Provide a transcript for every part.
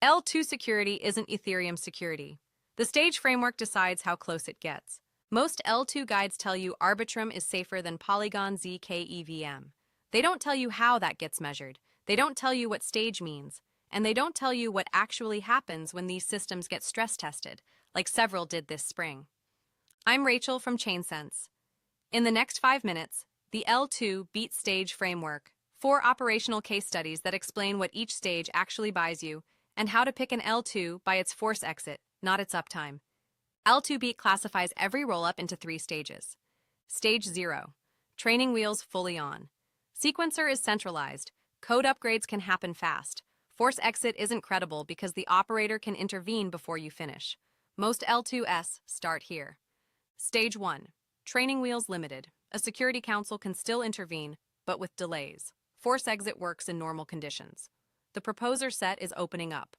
L2 security isn't Ethereum security. The stage framework decides how close it gets. Most L2 guides tell you Arbitrum is safer than Polygon zkEVM. They don't tell you how that gets measured. They don't tell you what stage means. And they don't tell you what actually happens when these systems get stress tested, like several did this spring. I'm Rachel from ChainSense. In the next 5 minutes, the L2BEAT Stage Framework, 4 operational case studies that explain what each stage actually buys you, and how to pick an L2 by its force exit, not its uptime. L2BEAT classifies every rollup into 3 stages. Stage 0, training wheels fully on. Sequencer is centralized. Code upgrades can happen fast. Force exit isn't credible because the operator can intervene before you finish. Most L2s start here. Stage 1, training wheels limited. A security council can still intervene, but with delays. Force exit works in normal conditions. The proposer set is opening up.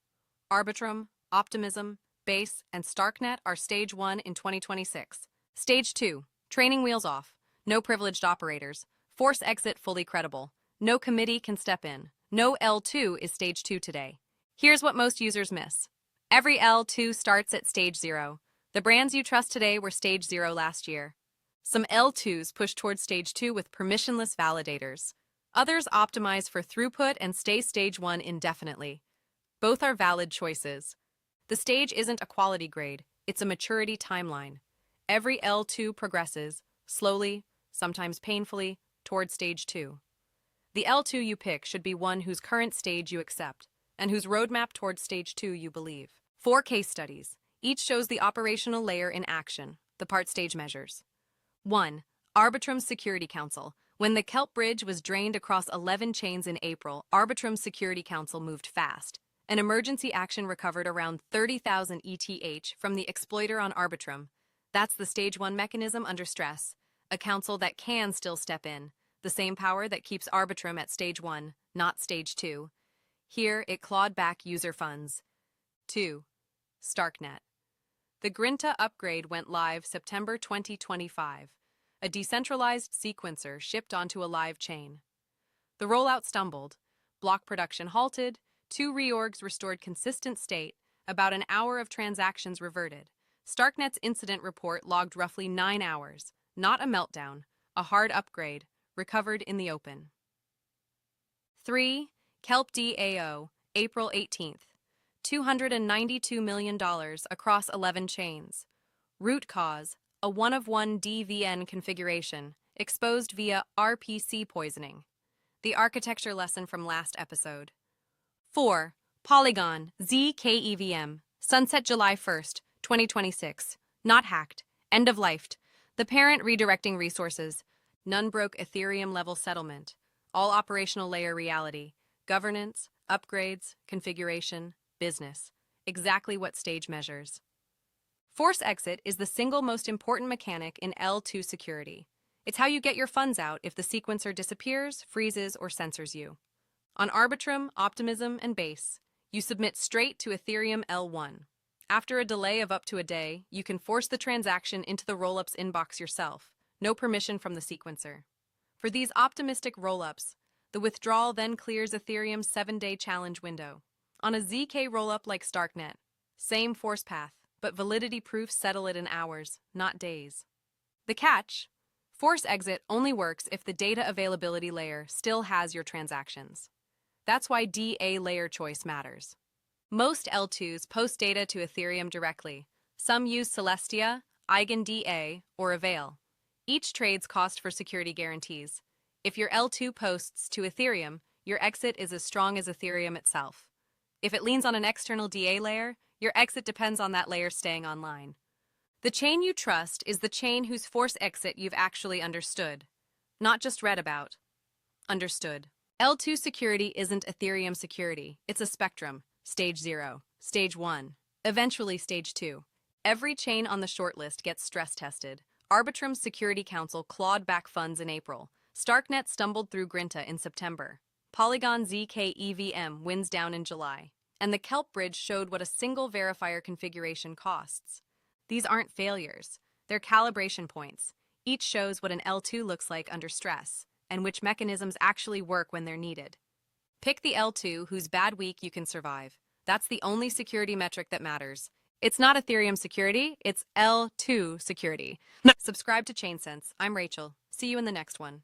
Arbitrum, Optimism, Base, and Starknet are Stage 1 in 2026. Stage 2, training wheels off. No privileged operators. Force exit fully credible. No committee can step in. No L2 is Stage 2 today. Here's what most users miss. Every L2 starts at Stage 0. The brands you trust today were Stage 0 last year. Some L2s push towards Stage 2 with permissionless validators. Others optimize for throughput and stay Stage 1 indefinitely. Both are valid choices. The stage isn't a quality grade, it's a maturity timeline. Every L2 progresses, slowly, sometimes painfully, toward Stage 2. The L2 you pick should be one whose current stage you accept, and whose roadmap towards Stage 2 you believe. 4 case studies. Each shows the operational layer in action, the part stage measures. 1. Arbitrum's Security Council. When the Kelp bridge was drained across 11 chains in April, Arbitrum's Security Council moved fast. An emergency action recovered around 30,000 ETH from the exploiter on Arbitrum. That's the Stage 1 mechanism under stress, a council that can still step in. The same power that keeps Arbitrum at Stage 1, not Stage 2. Here, it clawed back user funds. 2. Starknet. The Grinta upgrade went live September 2025. A decentralized sequencer shipped onto a live chain. The rollout stumbled. Block production halted. 2 reorgs restored consistent state. About an hour of transactions reverted. Starknet's incident report logged roughly 9 hours. Not a meltdown, a hard upgrade, recovered in the open. 3. Kelp DAO, April 18th. $292 million across 11 chains. Root cause, a one-of-one DVN configuration, exposed via RPC poisoning. The architecture lesson from last episode. 4. Polygon, zkEVM, sunset July 1st, 2026. Not hacked. End of life. The parent redirecting resources. None broke Ethereum-level settlement. All operational layer reality. Governance, upgrades, configuration, business. Exactly what stage measures. Force exit is the single most important mechanic in L2 security. It's how you get your funds out if the sequencer disappears, freezes, or censors you. On Arbitrum, Optimism, and Base, you submit straight to Ethereum L1. After a delay of up to a day, you can force the transaction into the rollup's inbox yourself. No permission from the sequencer. For these optimistic rollups, the withdrawal then clears Ethereum's 7-day challenge window. On a zk rollup like Starknet, same force path, but validity proofs settle it in hours, not days. The catch? Force exit only works if the data availability layer still has your transactions. That's why DA layer choice matters. Most L2s post data to Ethereum directly. Some use Celestia, EigenDA, or Avail. Each trade's cost for security guarantees. If your L2 posts to Ethereum, your exit is as strong as Ethereum itself. If it leans on an external DA layer, your exit depends on that layer staying online. The chain you trust is the chain whose force exit you've actually understood. Not just read about. Understood. L2 security isn't Ethereum security. It's a spectrum. Stage 0, Stage 1, eventually Stage 2. Every chain on the shortlist gets stress tested. Arbitrum's Security Council clawed back funds in April. Starknet stumbled through Grinta in September. Polygon zkEVM wins down in July. And the Kelp bridge showed what a single verifier configuration costs. These aren't failures. They're calibration points. Each shows what an L2 looks like under stress, and which mechanisms actually work when they're needed. Pick the L2 whose bad week you can survive. That's the only security metric that matters. It's not Ethereum security, it's L2 security. Subscribe to ChainSense. I'm Rachel. See you in the next one.